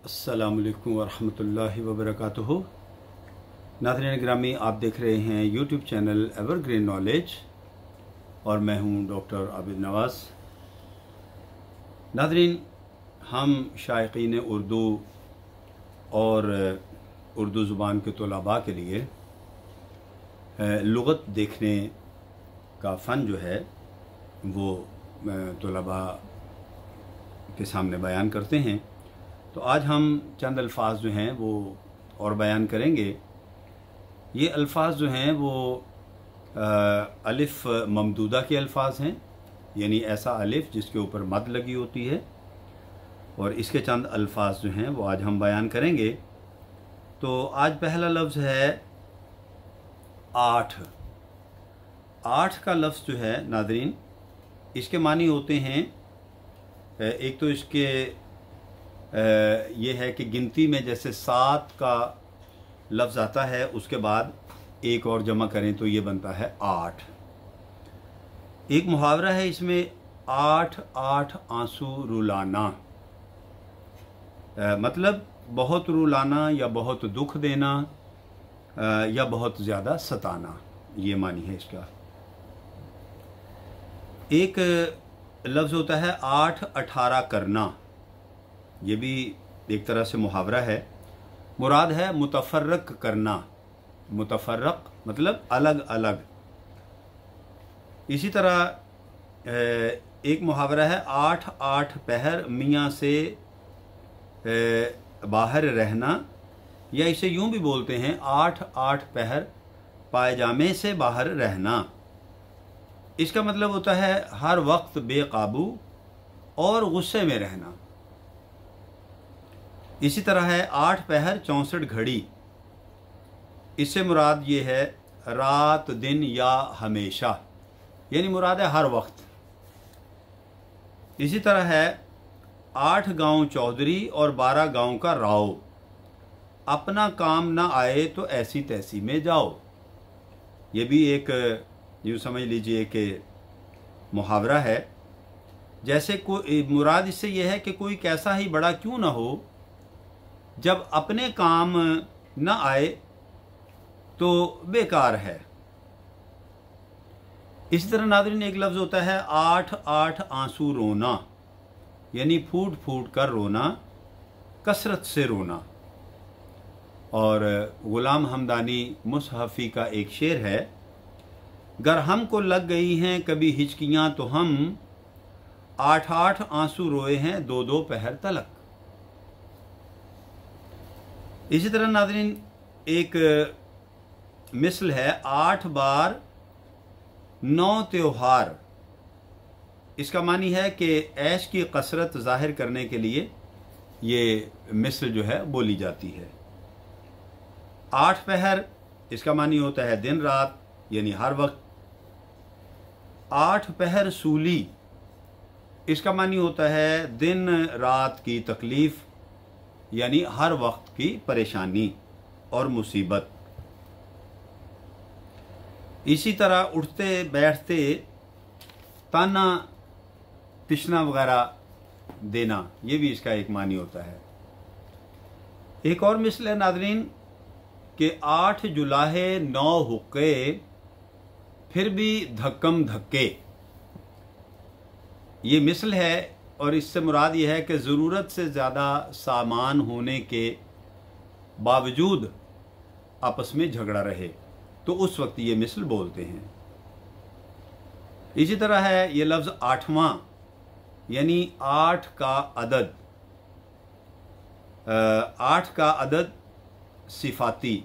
अस्सलामुअलैकुम वरहमतुल्लाहि वबरकातुहू। नाज़रीन गिरामी, आप देख रहे हैं यूट्यूब चैनल एवरग्रीन नॉलेज और मैं हूं डॉक्टर आबिद नवाज़। नाज़रीन, हम शायकीन उर्दू और उर्दू ज़ुबान के तलबा के लिए लुग़त देखने का फ़न जो है वो तलबा के सामने बयान करते हैं। तो आज हम चंद अल्फाज जो हैं वो और बयान करेंगे। ये अल्फाज जो हैं वो अलिफ ममदूदा के अल्फाज हैं, यानी ऐसा अलिफ जिसके ऊपर मद लगी होती है, और इसके चंद अल्फाज जो हैं वो आज हम बयान करेंगे। तो आज पहला लफ्ज़ है आठ। आठ का लफ्ज़ जो है नाज़रीन, इसके मानी होते हैं, एक तो इसके ये है कि गिनती में जैसे 7 का लफ्ज़ आता है, उसके बाद एक और जमा करें तो ये बनता है 8। एक मुहावरा है इसमें, 8 8 आंसू रुलाना, मतलब बहुत रुलाना या बहुत दुख देना या बहुत ज़्यादा सताना, ये मानी है इसका। एक लफ्ज़ होता है 8 18 करना, ये भी एक तरह से मुहावरा है। मुराद है मुतफर्रक करना, मुतफर्रक मतलब अलग अलग। इसी तरह एक मुहावरा है 8 8 पहर मियाँ से बाहर रहना, या इसे यूं भी बोलते हैं 8 8 पहर पायजामे से बाहर रहना। इसका मतलब होता है हर वक्त बेकाबू और गुस्से में रहना। इसी तरह है 8 पहर 64 घड़ी, इससे मुराद ये है रात दिन या हमेशा, यानी मुराद है हर वक्त। इसी तरह है 8 गांव चौधरी और 12 गांव का राव, अपना काम ना आए तो ऐसी तैसी में जाओ। ये भी एक यूँ समझ लीजिए कि मुहावरा है। जैसे कोई मुराद इससे यह है कि कोई कैसा ही बड़ा क्यों ना हो, जब अपने काम न आए तो बेकार है। इसी तरह नाज़रीन एक लफ्ज़ होता है 8 8 आंसू रोना, यानी फूट फूट कर रोना, कसरत से रोना। और गुलाम हमदानी मुसहफ़ी का एक शेर है, गर हमको लग गई हैं कभी हिचकियाँ तो हम 8 8 आंसू रोए हैं 2 2 पहर तलक। इसी तरह नाज़रीन एक मिसल है 8 बार 9 त्योहार, इसका मानी है कि ऐश की कसरत ज़ाहिर करने के लिए ये मिसल जो है बोली जाती है। 8 पहर, इसका मानी होता है दिन रात, यानी हर वक्त। 8 पहर सूली, इसका मानी होता है दिन रात की तकलीफ़, यानी हर वक्त की परेशानी और मुसीबत। इसी तरह उठते बैठते ताना तिशना वगैरह देना, ये भी इसका एक मानी होता है। एक और मिसल है नाज़रीन कि 8 जुलाहे 9 हुक्के फिर भी धक्कम धक्के, ये मिसल है। और इससे मुराद ये है कि ज़रूरत से ज़्यादा सामान होने के बावजूद आपस में झगड़ा रहे तो उस वक्त ये मिसल बोलते हैं। इसी तरह है ये लफ्ज़ 8वां, यानी 8 का अदद। 8 का अदद सिफाती,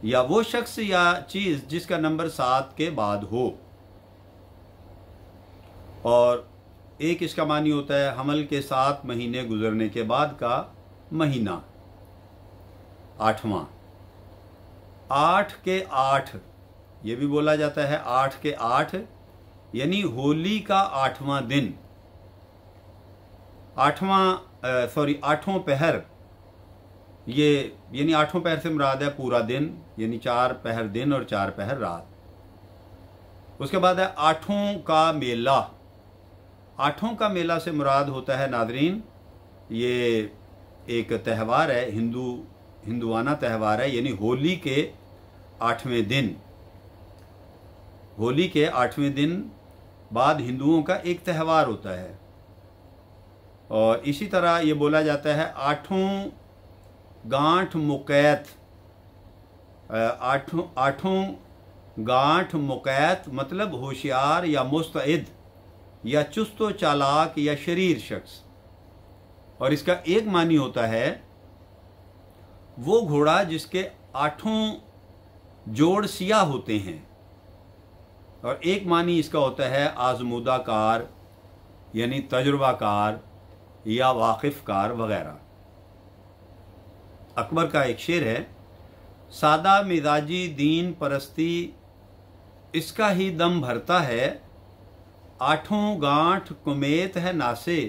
या वो शख्स या चीज़ जिसका नंबर 7 के बाद हो। और एक इसका मानी होता है हमल के 7 महीने गुजरने के बाद का महीना, 8वां। 8 के 8, ये भी बोला जाता है 8 के 8, यानी होली का 8वां दिन। 8वां पहर, ये यानी 8वां पहर से मुराद है पूरा दिन, यानी 4 पहर दिन और 4 पहर रात। उसके बाद है 8 का मेला। 8 का मेला से मुराद होता है नाज़रीन ये एक त्यौहार है, हिंदुआना त्यौहार है, यानी होली के 8वें दिन, होली के 8वें दिन बाद हिंदुओं का एक त्यौहार होता है। और इसी तरह ये बोला जाता है आठों गांठ मुकैत, आठों गांठ मुकैत मतलब होशियार या मुस्तइद या चुस्त व चालाक या शरीर शख्स। और इसका एक मानी होता है वो घोड़ा जिसके 8 जोड़ सिया होते हैं, और एक मानी इसका होता है आजमूदा कार यानी तजुर्बाकार या वाकिफ कार वगैरह। अकबर का एक शेर है, सादा मिजाजी दीन परस्ती इसका ही दम भरता है, 8 गांठ कुमेत है नासे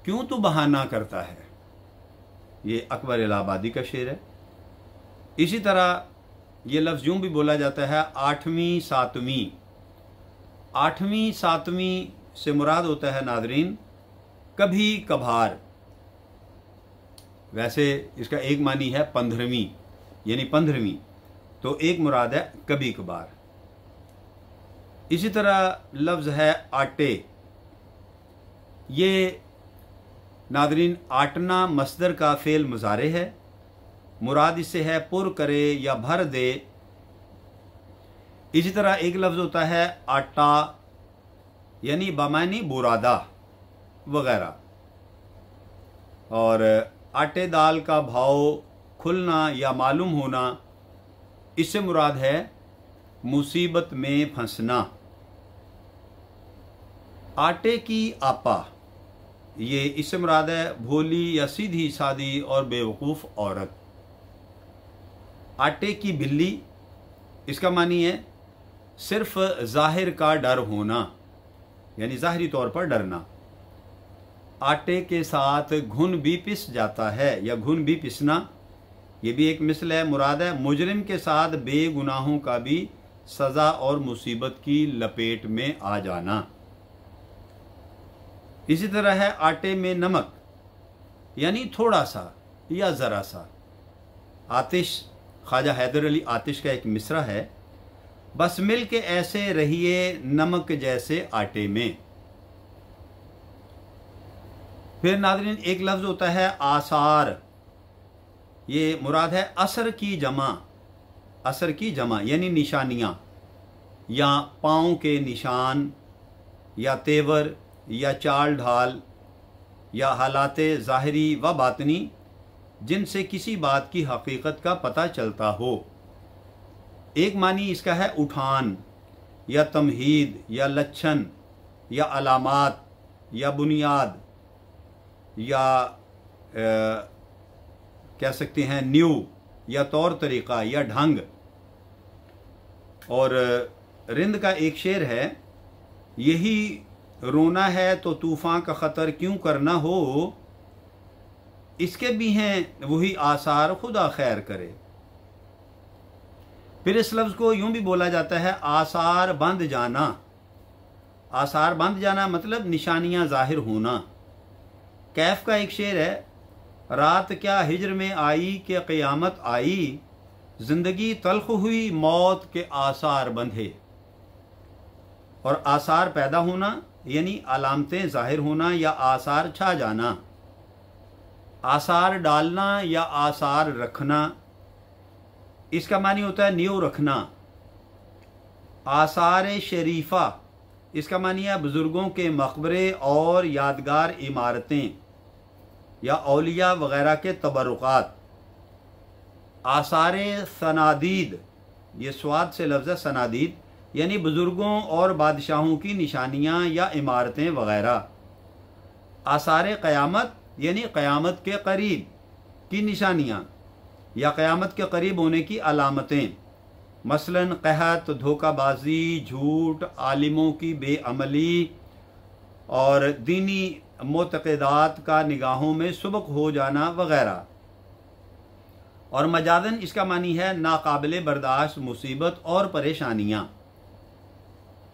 क्यों तू बहाना करता है। ये अकबर इलाहाबादी का शेर है। इसी तरह ये लफ्ज़ यूं भी बोला जाता है 8वीं 7वीं। 8वीं 7वीं से मुराद होता है नाज़रीन कभी कभार। वैसे इसका एक मानी है 15वीं यानी 15वीं, तो एक मुराद है कभी कभार। इसी तरह लफ्ज़ है आटे। ये नाज़रीन आटना मस्दर का फ़ेल मुज़ारे है, मुराद इससे है पुर करे या भर दे। इसी तरह एक लफ्ज़ होता है आटा यानी बमानी बुरादा वगैरह। और आटे दाल का भाव खुलना या मालूम होना, इससे मुराद है मुसीबत में फंसना। आटे की आपा, ये इससे मुराद है भोली या सीधी सादी और बेवकूफ़ औरत। आटे की बिल्ली, इसका मानी है सिर्फ जाहिर का डर होना यानी ज़ाहरी तौर पर डरना। आटे के साथ घुन भी पिस जाता है या घुन भी पिसना, ये भी एक मिसल है, मुराद है मुजरिम के साथ बेगुनाहों का भी सज़ा और मुसीबत की लपेट में आ जाना। इसी तरह है आटे में नमक यानी थोड़ा सा या ज़रा सा। आतिश, ख्वाजा हैदर अली आतिश का एक मिसरा है, बस मिल के ऐसे रहिए नमक जैसे आटे में। फिर नाज़रीन एक लफ्ज़ होता है आसार। ये मुराद है असर की जमा, असर की जमा यानी निशानियाँ या पाँव के निशान या तेवर या चाल ढाल या हालाते ज़ाहिरी व बातनी जिनसे किसी बात की हकीकत का पता चलता हो। एक मानी इसका है उठान या तमहीद या लक्षण या अलामात या बुनियाद या कह सकते हैं न्यू या तौर तरीक़ा या ढंग। और रिंद का एक शेर है, यही रोना है तो तूफ़ान का ख़तर क्यों करना हो, इसके भी हैं वही आसार खुदा खैर करे। फिर इस लफ्ज़ को यूं भी बोला जाता है आसार बंद जाना। आसार बंद जाना मतलब निशानियां ज़ाहिर होना। कैफ का एक शेर है, रात क्या हिज्र में आई कि क़यामत आई, ज़िंदगी तल्ख हुई मौत के आसार बंधे। और आसार पैदा होना यानी अलामतें ज़ाहिर होना या आसार छा जाना। आसार डालना या आसार रखना, इसका मानी होता है नींव रखना। आसार शरीफा, इसका मानी है बुज़ुर्गों के मकबरे और यादगार इमारतें या औलिया वगैरह के तबरुकात। आसार सनादीद, ये स्वाद से लफ्ज़ है सनादीद, यानी बुज़ुर्गों और बादशाहों की निशानियाँ या इमारतें वगैरह। आसार क़यामत यानी क़यामत के करीब की निशानियाँ या क़यामत के करीब होने की अलामतें, मसलन क़हत, धोखाबाजी, झूठ, आलिमों की बेअमली और दीनी मोतक़दात का निगाहों में सुबक हो जाना वगैरह। और मजादन इसका मानी है नाकाबिले बर्दाश्त मुसीबत और परेशानियाँ।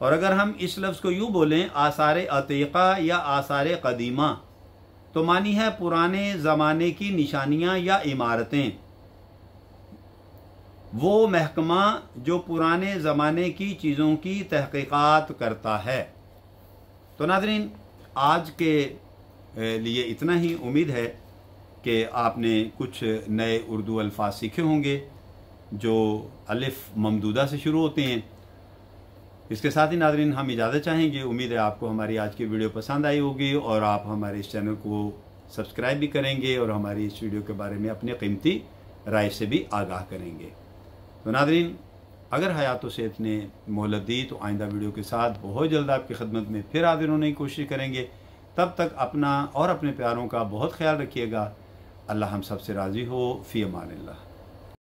और अगर हम इस लफ्ज़ को यूँ बोलें आसार अतीक़ा या आसार क़दीमा, तो मानी है पुराने ज़माने की निशानियां या इमारतें, वो महकमा जो पुराने ज़माने की चीज़ों की तहकीकात करता है। तो नाज़रीन, आज के लिए इतना ही। उम्मीद है कि आपने कुछ नए उर्दू अल्फाज सीखे होंगे जो अलिफ ममदूदा से शुरू होते हैं। इसके साथ ही नाज़रीन हम इजाज़त चाहेंगे। उम्मीद है आपको हमारी आज की वीडियो पसंद आई होगी और आप हमारे इस चैनल को सब्सक्राइब भी करेंगे और हमारी इस वीडियो के बारे में अपनी कीमती राय से भी आगाह करेंगे। तो नाज़रीन, अगर हयात व सेहत ने मोहलत दी तो आइंदा वीडियो के साथ बहुत जल्द आपकी खिदमत में फिर हाजिर होने की कोशिश करेंगे। तब तक अपना और अपने प्यारों का बहुत ख्याल रखिएगा। अल्लाह हम सब से राज़ी हो। फ़ी अमानिल्लाह।